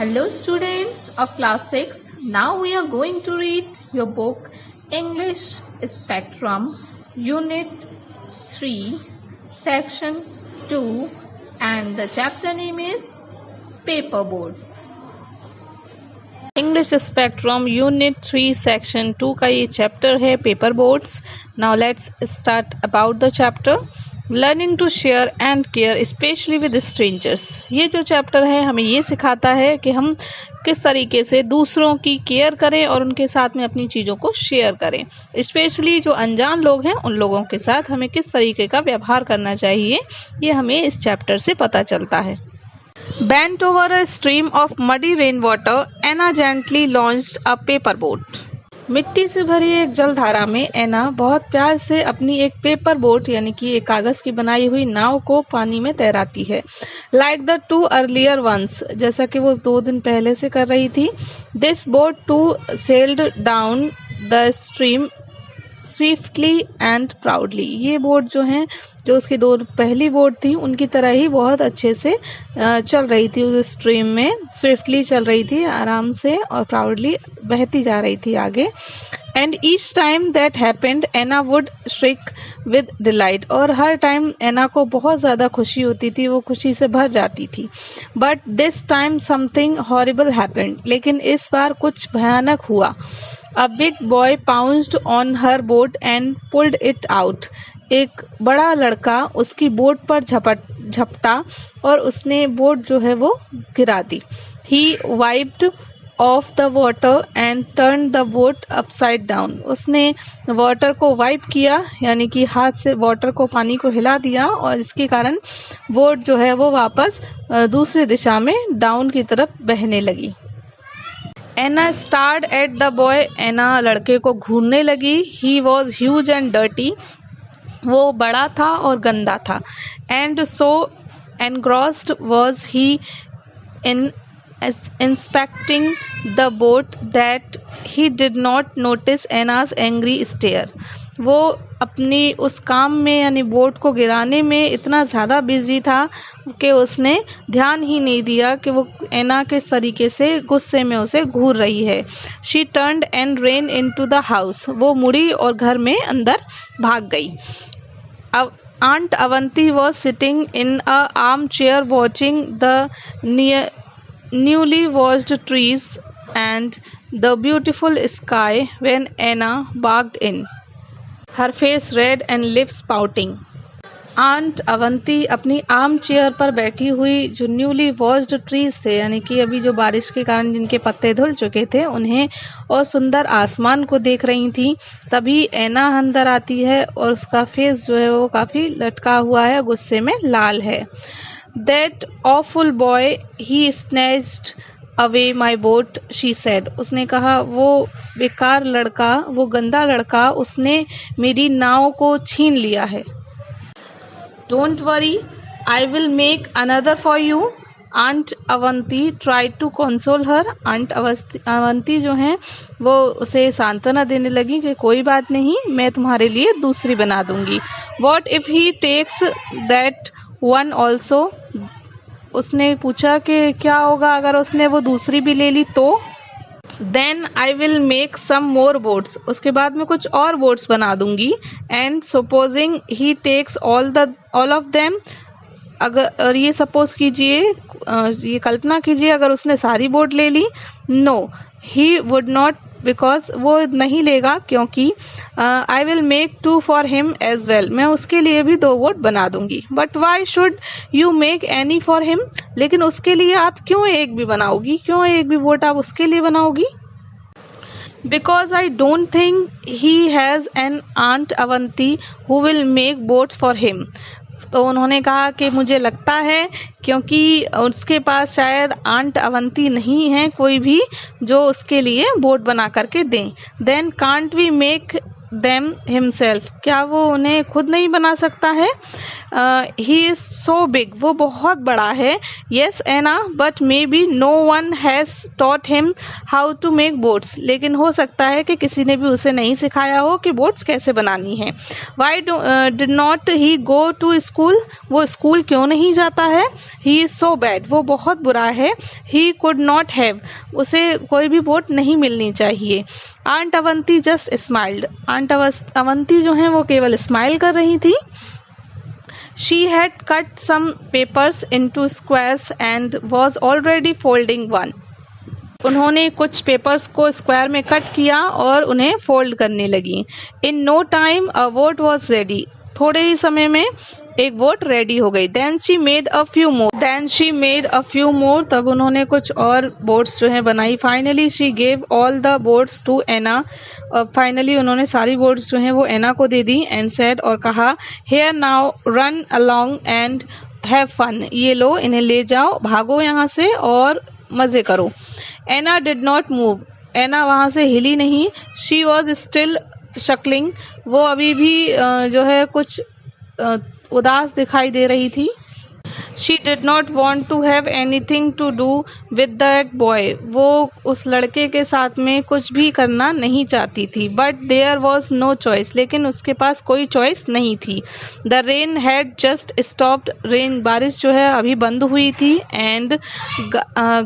Hello students of class 6th. Now we are going to read your book English Spectrum Unit 3 Section 2 and the chapter name is Paperboards. English Spectrum unit 3 section 2 का ये chapter है paper boards. Now let's start about the chapter learning to share and care specially with strangers. ये जो chapter है हमें ये सिखाता है कि हम किस तरीके से दूसरों की केयर करें और उनके साथ में अपनी चीज़ों को शेयर करें. स्पेशली जो अनजान लोग हैं उन लोगों के साथ हमें किस तरीके का व्यवहार करना चाहिए, ये हमें इस चैप्टर से पता चलता है. Bent over a stream of muddy rainwater, Anna gently launched a paperboat. मिट्टी से भरी एक जलधारा में एना बहुत प्यार से अपनी एक पेपर बोट यानी कि एक कागज की बनाई हुई नाव को पानी में तैराती है. Like the two earlier ones, जैसा कि वो 2 दिन पहले से कर रही थी. This boat too sailed down the stream swiftly and proudly. ये बोट जो है जो उसकी 2 पहली बोट थी उनकी तरह ही बहुत अच्छे से चल रही थी. उस स्ट्रीम में स्विफ्टली चल रही थी, आराम से और प्राउडली बहती जा रही थी आगे. And each time that happened Anna would shriek with delight. और हर टाइम एना को बहुत ज़्यादा खुशी होती थी, वो खुशी से भर जाती थी. But this time something horrible happened. लेकिन इस बार कुछ भयानक हुआ. A big boy pounced on her boat and pulled it out. एक बड़ा लड़का उसकी बोट पर झपटा और उसने बोट जो है वो गिरा दी. He wiped off the water and turned the boat upside down. उसने वाटर को वाइप किया यानी कि हाथ से वाटर को पानी को हिला दिया और इसके कारण बोट जो है वो वापस दूसरी दिशा में डाउन की तरफ बहने लगी. Anna stared at the boy. Anna लड़के को घूरने लगी. He was huge and dirty. वो बड़ा था और गंदा था. And so engrossed was he in inspecting the boat that he did not notice Anna's angry stare. वो अपनी उस काम में यानी बोट को गिराने में इतना ज़्यादा बिजी था कि उसने ध्यान ही नहीं दिया कि वो एना किस तरीके से गुस्से में उसे घूर रही है. She turned and ran into the house. वो मुड़ी और घर में अंदर भाग गई. Aunt Avanti was sitting in a arm chair watching the newly washed trees and the beautiful sky when Anna walked in, her face red and lips pouting. Aunt Avanti अपनी arm chair पर बैठी हुई जो न्यूली वॉश्ड ट्रीज थे यानी कि अभी जो बारिश के कारण जिनके पत्ते धुल चुके थे उन्हें और सुंदर आसमान को देख रही थी. तभी एना अंदर आती है और उसका फेस जो है वो काफ़ी लटका हुआ है, गुस्से में लाल है. That awful boy, he snatched away my boat, she said. उसने कहा वो बेकार लड़का, वो गंदा लड़का उसने मेरी नाव को छीन लिया है. Don't worry, I will make another for you. Aunt Avanti tried to console her. Aunt Avanti जो हैं वो उसे सांत्वना देने लगी कि कोई बात नहीं, मैं तुम्हारे लिए दूसरी बना दूंगी. What if he takes that one also? उसने पूछा कि क्या होगा अगर उसने वो दूसरी भी ले ली तो. Then I will make some more boats. उसके बाद में कुछ और बोट्स बना दूंगी. And supposing he takes all of them, अगर ये सपोज कीजिए, ये कल्पना कीजिए अगर उसने सारी बोट ले ली. No, he would not, because वो नहीं लेगा क्योंकि I will make 2 for him as well. मैं उसके लिए भी 2 बोट बना दूंगी. But why should you make any for him? लेकिन उसके लिए आप क्यों एक भी बनाओगी, क्यों एक भी बोट आप उसके लिए बनाओगी? Because I don't think he has an aunt Avanti who will make boats for him. तो उन्होंने कहा कि मुझे लगता है क्योंकि उसके पास शायद आंट अवंती नहीं है कोई भी जो उसके लिए बोट बना करके दें. Then can't we make them himself, क्या वो उन्हें खुद नहीं बना सकता है? He is so big, वो बहुत बड़ा है. Yes Anna, but maybe no one has taught him how to make boats, लेकिन हो सकता है कि किसी ने भी उसे नहीं सिखाया हो कि बोट्स कैसे बनानी है. Why did not he go to school, वो स्कूल क्यों नहीं जाता है? He is so bad, वो बहुत बुरा है. He could not have, उसे कोई भी बोट नहीं मिलनी चाहिए. Aunt Avanti just smiled, aunt Avanti जो हैं वो केवल स्माइल कर रही थी. She had cut some papers into squares and was already folding one. उन्होंने कुछ पेपर्स को स्क्वायर में कट किया और उन्हें फोल्ड करने लगी. In no time a boat was ready, थोड़े ही समय में एक बोट रेडी हो गई. Then she made a few more, तब उन्होंने कुछ और बोट्स जो हैं बनाई. Finally she gave all the boats to Anna, finally उन्होंने सारी बोट्स जो हैं वो एना को दे दी. And said, और कहा, here now run along and have fun, ये लो इन्हें ले जाओ, भागो यहाँ से और मजे करो. Anna did not move, एना वहाँ से हिली नहीं. She was still शक्लिंग, वो अभी भी जो है कुछ उदास दिखाई दे रही थी. She did not want to have anything to do with that boy, वो उस लड़के के साथ में कुछ भी करना नहीं चाहती थी. But there was no choice, लेकिन उसके पास कोई चॉइस नहीं थी. The rain had just stopped, rain बारिश जो है अभी बंद हुई थी. And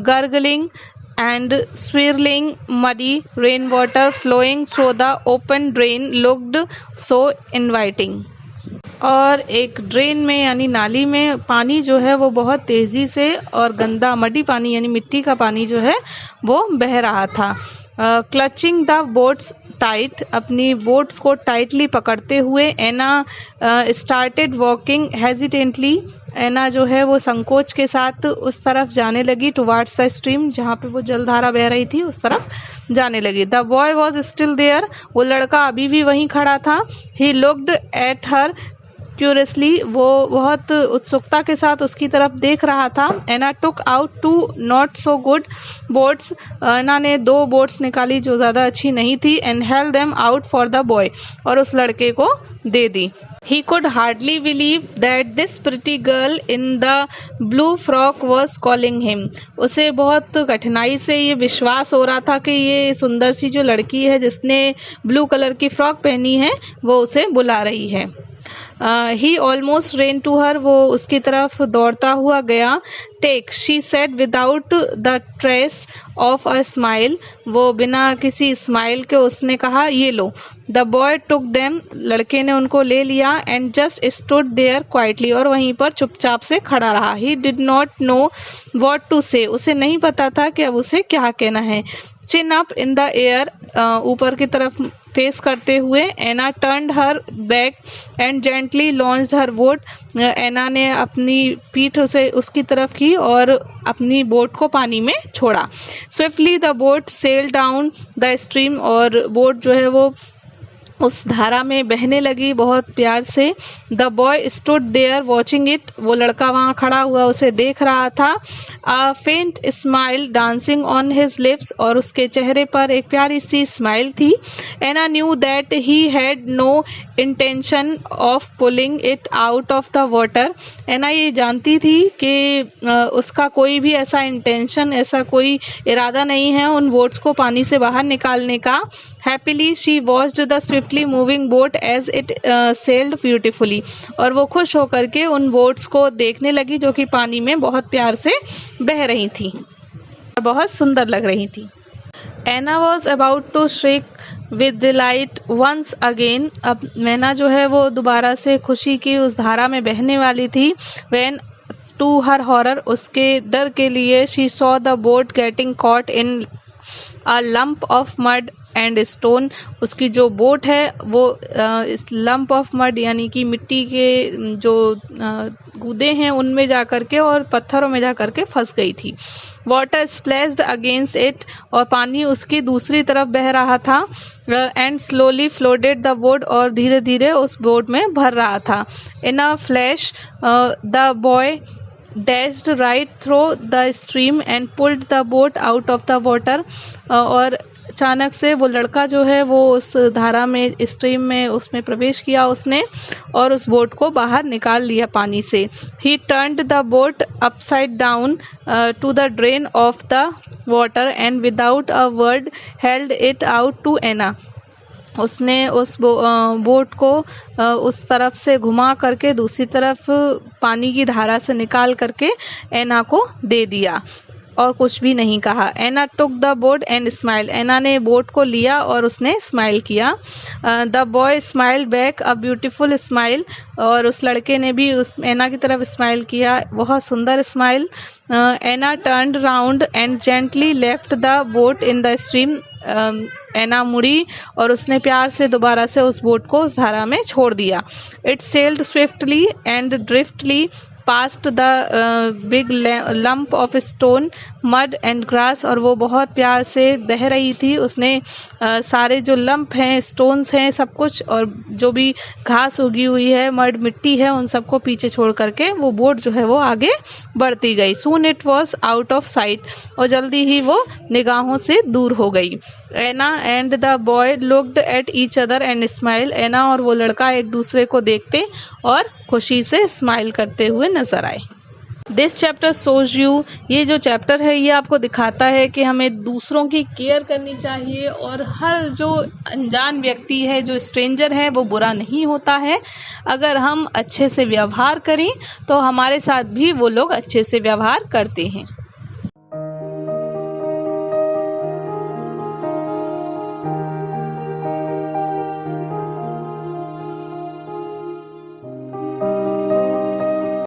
gurgling and swirling muddy rainwater flowing through the open drain looked so inviting, और एक ड्रेन में यानी नाली में पानी जो है वो बहुत तेज़ी से और गंदा मडी पानी यानी मिट्टी का पानी जो है वो बह रहा था. क्लचिंग द बोट्स टाइट, अपनी बोट्स को टाइटली पकड़ते हुए एना स्टार्टेड वॉकिंग हेजिटेंटली, एना जो है वो संकोच के साथ उस तरफ जाने लगी. टुवार्ड्स द स्ट्रीम, जहाँ पे वो जलधारा बह रही थी उस तरफ जाने लगी. The boy was still there, वो लड़का अभी भी वहीं खड़ा था. He looked at her curiously, वो बहुत उत्सुकता के साथ उसकी तरफ देख रहा था. Anna took out two not so good boats, Anna ने 2 बोट्स निकाली जो ज़्यादा अच्छी नहीं थी. And held them out for the boy, और उस लड़के को दे दी. He could hardly believe that this pretty girl in the blue frock was calling him. उसे बहुत कठिनाई से ये विश्वास हो रहा था कि ये सुंदर सी जो लड़की है जिसने ब्लू कलर की फ्रॉक पहनी है वो उसे बुला रही है. He almost ran to her, वो उसकी तरफ दौड़ता हुआ गया. Take, she said without the trace of a smile, वो बिना किसी स्माइल के उसने कहा, ये लो. The boy took them, लड़के ने उनको ले लिया. And just stood there quietly, और वहीं पर चुपचाप से खड़ा रहा. He did not know what to say, उसे नहीं पता था कि अब उसे क्या कहना है. Chin up in the air, ऊपर की तरफ फेस करते हुए. एना turned her back and gently launched her boat, एना ने अपनी पीठ उसे उसकी तरफ की और अपनी बोट को पानी में छोड़ा. Swiftly the boat sailed down the stream, और बोट जो है वो उस धारा में बहने लगी बहुत प्यार से. The boy stood there watching it, वो लड़का वहाँ खड़ा हुआ उसे देख रहा था. A faint smile dancing on his lips, और उसके चेहरे पर एक प्यारी सी स्माइल थी. Anna knew that he had no intention of pulling it out of the water, Anna ये जानती थी कि उसका कोई भी ऐसा इंटेंशन, ऐसा कोई इरादा नहीं है उन बोट्स को पानी से बाहर निकालने का. Happily she watched the swiftly moving boat as it sailed beautifully, और वो खुश होकर के उन बोट्स को देखने लगी जो कि पानी में बहुत प्यार से बह रही थी और बहुत सुंदर लग रही थी. Anna was about to shriek with delight once again, अब मैना जो है वो दोबारा से खुशी की उस धारा में बहने वाली थी. व्हेन टू हर हॉरर, उसके डर के लिए, she saw the boat getting caught in a lump of mud and stone, उसकी जो बोट है वो इस लंप ऑफ मड यानी कि मिट्टी के जो गूदे हैं उनमें जा कर के और पत्थरों में जा कर के फंस गई थी. वाटर स्प्लैश्ड अगेंस्ट इट, और पानी उसकी दूसरी तरफ बह रहा था. And slowly floated the boat, और धीरे धीरे उस बोट में भर रहा था. In a flash the boy dashed right through the stream and pulled the boat out of the water, और अचानक से वो लड़का जो है वो उस धारा में, स्ट्रीम में, उसमें प्रवेश किया उसने और उस बोट को बाहर निकाल लिया पानी से। He turned the boat upside down to the drain off the water and without a word held it out to Anna. उसने उस बोट को उस तरफ से घुमा करके दूसरी तरफ पानी की धारा से निकाल करके एना को दे दिया और कुछ भी नहीं कहा। Anna took the boat and smile. Anna ने बोट को लिया और उसने स्माइल किया। The boy smile back a beautiful smile. और उस लड़के ने भी उस एना की तरफ स्माइल किया, बहुत सुंदर smile. Anna turned round and gently left the boat in the stream. एना मुड़ी और उसने प्यार से दोबारा से उस बोट को उस धारा में छोड़ दिया। It sailed swiftly and driftly past the big lump of stone mud and grass. और वो बहुत प्यार से बह रही थी। उसने सारे जो लंप हैं, स्टोन्स हैं, सब कुछ, और जो भी घास उगी हुई है, मड मिट्टी है, उन सबको पीछे छोड़ करके वो बोट जो है वो आगे बढ़ती गई। Soon it was out of sight. और जल्दी ही वो निगाहों से दूर हो गई। Anna and the boy looked at each other and smile. Anna और वो लड़का एक दूसरे को देखते और खुशी से स्माइल करते हुए नजर आए। दिस चैप्टर शोज यू, ये जो चैप्टर है ये आपको दिखाता है कि हमें दूसरों की केयर करनी चाहिए और हर जो अनजान व्यक्ति है, जो स्ट्रेंजर है, वो बुरा नहीं होता है। अगर हम अच्छे से व्यवहार करें तो हमारे साथ भी वो लोग अच्छे से व्यवहार करते हैं।